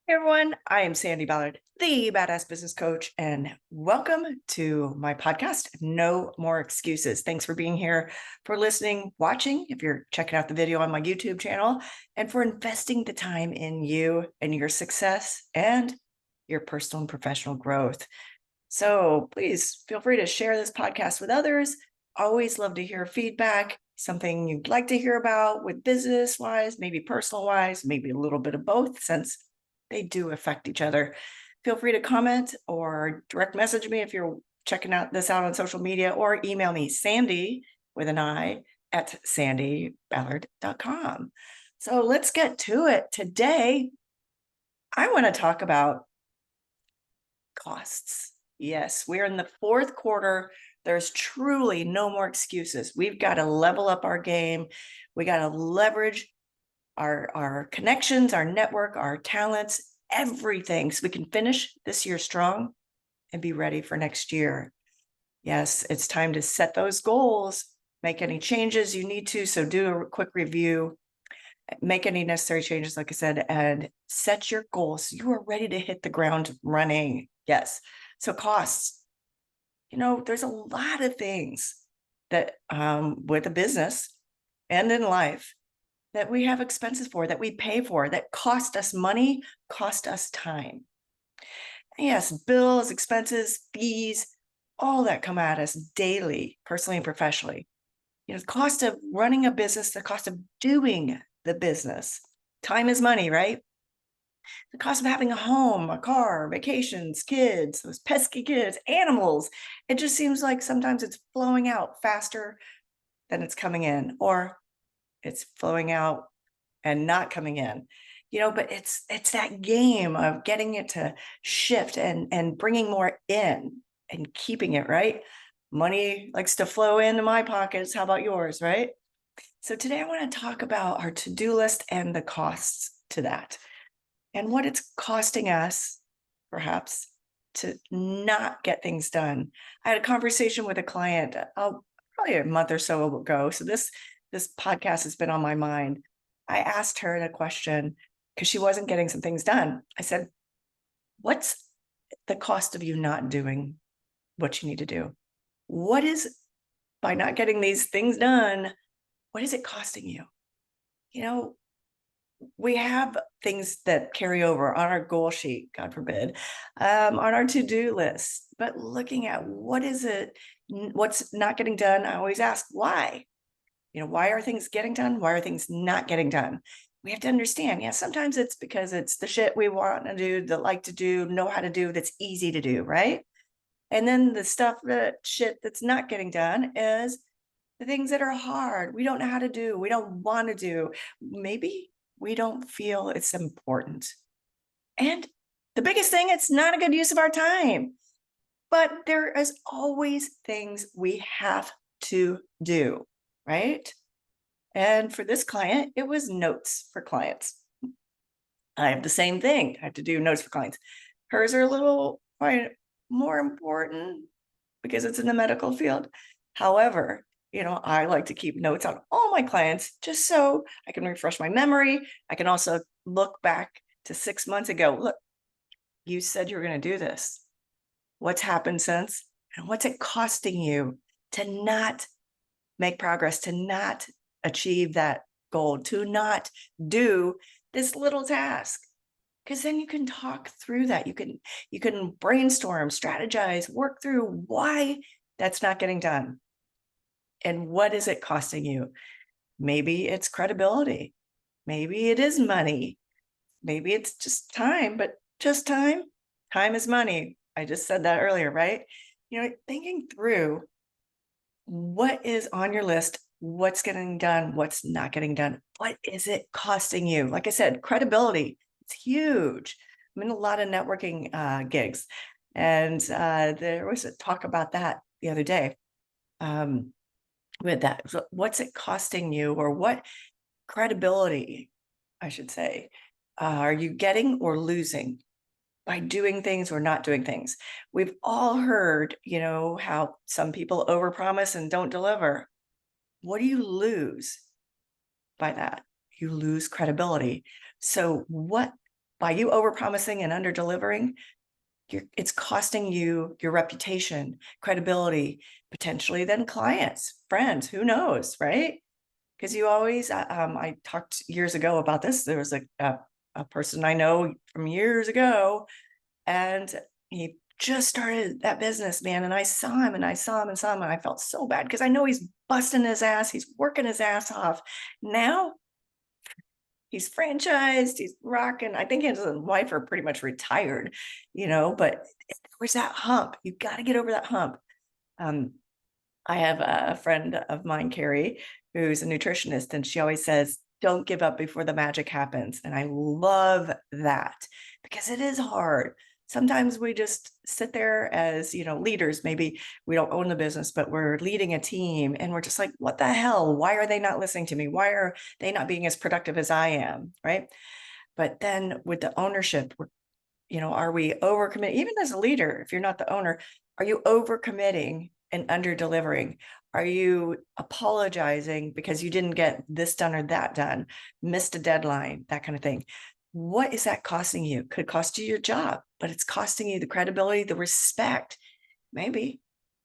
Hey everyone, I am Sandi Ballard, the Badass Business Coach, and welcome to my podcast, No More Excuses. Thanks for being here, for listening, watching, if you're checking out the video on my YouTube channel, and for investing the time in you and your success and your personal and professional growth. So please feel free to share this podcast with others. Always love to hear feedback, something you'd like to hear about with business wise, maybe personal wise, maybe a little bit of both, since they do affect each other. Feel free to comment or direct message me if you're checking this out on social media, or email me, Sandi with an I at sandiballard.com. So let's get to it. Today, I want to talk about costs. Yes, we're in the fourth quarter. There's truly no more excuses. We've got to level up our game. We got to leverage our connections, our network, our talents, everything, so we can finish this year strong and be ready for next year. Yes, it's time to set those goals, make any changes you need to. So do a quick review, make any necessary changes, like I said, and set your goals. You are ready to hit the ground running. Yes. So costs, there's a lot of things that with a business and in life that we have expenses for, that we pay for, that cost us money, cost us time. Yes, bills, expenses, fees, all that come at us daily, personally and professionally. The cost of running a business, the cost of doing the business. Time is money, right? The cost of having a home, a car, vacations, kids, those pesky kids, animals. It just seems like sometimes it's flowing out faster than it's coming in, or it's flowing out and not coming in. But it's that game of getting it to shift and bringing more in and keeping it, right? Money likes to flow into my pockets. How about yours, right? So today I want to talk about our to-do list and the costs to that, and what it's costing us, perhaps, to not get things done. I had a conversation with a client probably a month or so ago. So this podcast has been on my mind. I asked her the question because she wasn't getting some things done. I said, "What's the cost of you not doing what you need to do? What is, by not getting these things done, what is it costing you?" You know, we have things that carry over on our goal sheet, God forbid, on our to-do list. But looking at what's not getting done, I always ask why. Why are things getting done? Why are things not getting done? We have to understand, yeah, sometimes it's because it's the shit we want to do, that like to do, know how to do, that's easy to do, right? And then the shit that's not getting done is the things that are hard. We don't know how to do, we don't want to do. Maybe we don't feel it's important. And the biggest thing, it's not a good use of our time. But there is always things we have to do, right? And for this client, it was notes for clients. I have the same thing. I have to do notes for clients. Hers are a little quite more important because it's in the medical field. However, I like to keep notes on all my clients just so I can refresh my memory. I can also look back to 6 months ago. Look, you said you were going to do this. What's happened since? And what's it costing you to not make progress, to not achieve that goal, to not do this little task? Because then you can talk through that. You can brainstorm, strategize, work through why that's not getting done. And what is it costing you? Maybe it's credibility. Maybe it is money. Maybe it's just time, but just time. Time is money. I just said that earlier, right? Thinking through what is on your list, what's getting done, what's not getting done, what is it costing you? Like I said, credibility, it's huge. I'm in a lot of networking gigs, and there was a talk about that the other day. With that, so what's it costing you, or what credibility, I should say, are you getting or losing by doing things or not doing things? We've all heard, how some people overpromise and don't deliver. What do you lose by that? You lose credibility. So what, by you overpromising and under-delivering, it's costing you your reputation, credibility, potentially then clients, friends, who knows, right? Because you always, I talked years ago about this. There was a person I know from years ago, and he just started that business, man. And I saw him and I saw him and saw him, and I felt so bad because I know he's busting his ass. He's working his ass off. Now he's franchised, he's rocking. I think his wife are pretty much retired, but where's that hump? You got to get over that hump. I have a friend of mine, Carrie, who's a nutritionist, and she always says, don't give up before the magic happens. And I love that because it is hard. Sometimes we just sit there as, leaders. Maybe we don't own the business, but we're leading a team and we're just like, what the hell? Why are they not listening to me? Why are they not being as productive as I am? Right. But then with the ownership, are we overcommitting? Even as a leader, if you're not the owner, are you overcommitting and under delivering? Are you apologizing because you didn't get this done or that done, missed a deadline, that kind of thing? What is that costing you? Could cost you your job, but it's costing you the credibility, the respect, maybe,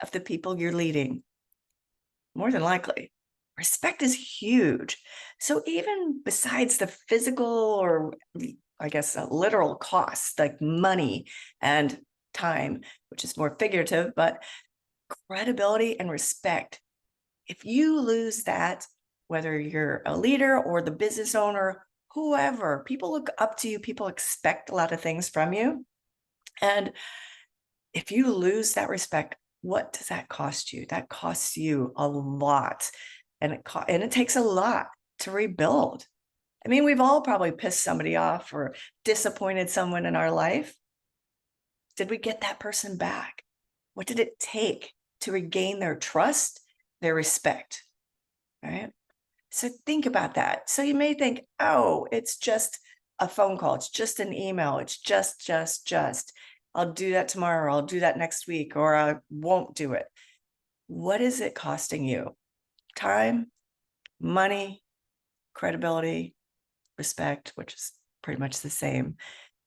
of the people you're leading. More than likely. Respect is huge. So even besides the physical, or I guess literal costs like money and time, which is more figurative, but credibility and respect. If you lose that, whether you're a leader or the business owner, whoever, people look up to you, people expect a lot of things from you. And if you lose that respect, what does that cost you? That costs you a lot. And it takes a lot to rebuild. I mean, we've all probably pissed somebody off or disappointed someone in our life. Did we get that person back? What did it take to regain their trust, their respect? Right? So think about that. So you may think, oh, it's just a phone call. It's just an email. It's just. I'll do that tomorrow. I'll do that next week, or I won't do it. What is it costing you? Time, money, credibility, respect, which is pretty much the same.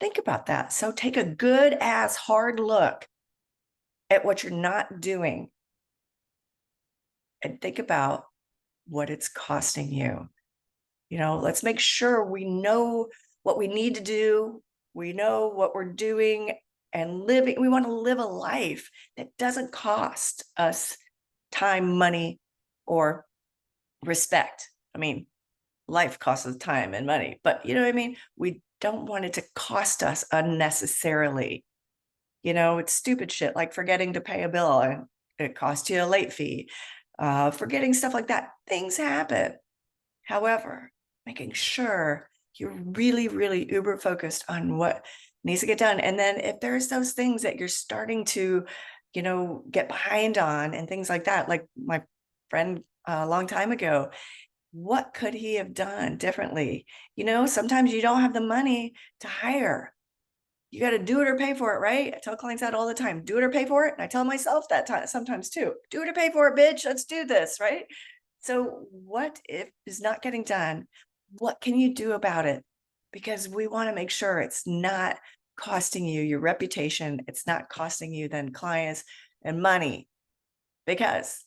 Think about that. So take a good ass hard look at what you're not doing and think about what it's costing you. Let's make sure we know what we need to do. We know what we're doing and living. We want to live a life that doesn't cost us time, money, or respect. I mean, life costs us time and money, but you know what I mean? We don't want it to cost us unnecessarily. It's stupid shit like forgetting to pay a bill and it costs you a late fee. Forgetting stuff like that. Things happen. However, making sure you're really, really uber focused on what needs to get done. And then if there's those things that you're starting to, get behind on and things like that, like my friend a long time ago, what could he have done differently? Sometimes you don't have the money to hire. You got to do it or pay for it, right? I tell clients that all the time. Do it or pay for it. And I tell myself that sometimes too. Do it or pay for it, bitch. Let's do this, right? So what if it's not getting done? What can you do about it? Because we want to make sure it's not costing you your reputation. It's not costing you then clients and money, because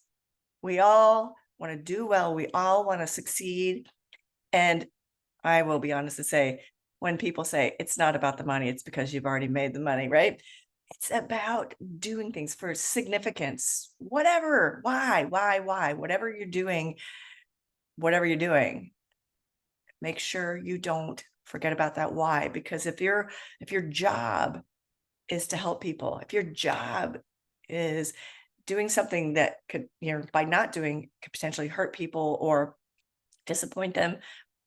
we all want to do well. We all want to succeed. And I will be honest to say, when people say it's not about the money, it's because you've already made the money, right? It's about doing things for significance, whatever, why, whatever you're doing, make sure you don't forget about that why. Because if your job is to help people, if your job is doing something that could, by not doing, could potentially hurt people or disappoint them,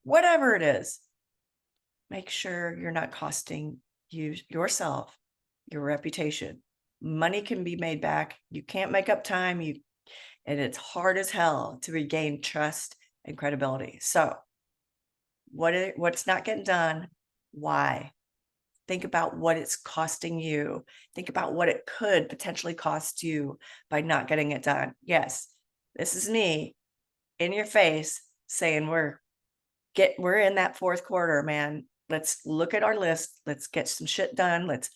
whatever it is, make sure you're not costing yourself, your reputation. Money can be made back. You can't make up time. And it's hard as hell to regain trust and credibility. So what's not getting done? Why? Think about what it's costing you. Think about what it could potentially cost you by not getting it done. Yes, this is me in your face saying we're in that fourth quarter, man. let's look at our list. Let's get some shit done. Let's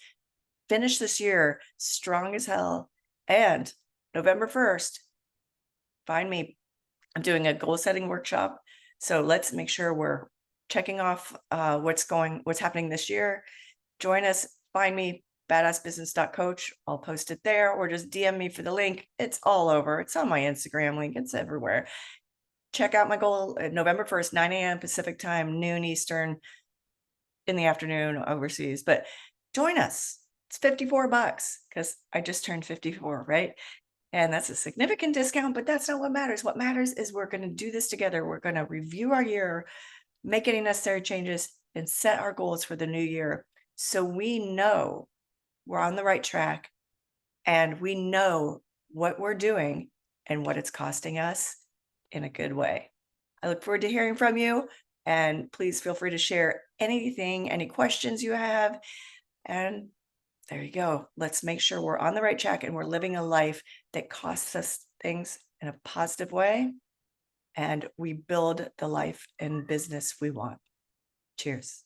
finish this year strong as hell. And November 1st, find me. I'm doing a goal setting workshop. So let's make sure we're checking off what's happening this year. Join us, find me, badassbusiness.coach. I'll post it there, or just DM me for the link. It's all over. It's on my Instagram link. It's everywhere. Check out my goal November 1st, 9 a.m. Pacific time, noon Eastern, in the afternoon overseas. But join us. It's $54 because I just turned 54, right? And that's a significant discount, but that's not what matters. What matters is we're going to do this together. We're going to review our year, make any necessary changes, and set our goals for the new year. So we know we're on the right track, and we know what we're doing and what it's costing us in a good way. I look forward to hearing from you, and please feel free to share anything, any questions you have. And there you go. Let's make sure we're on the right track and we're living a life that costs us things in a positive way, and we build the life and business we want. Cheers.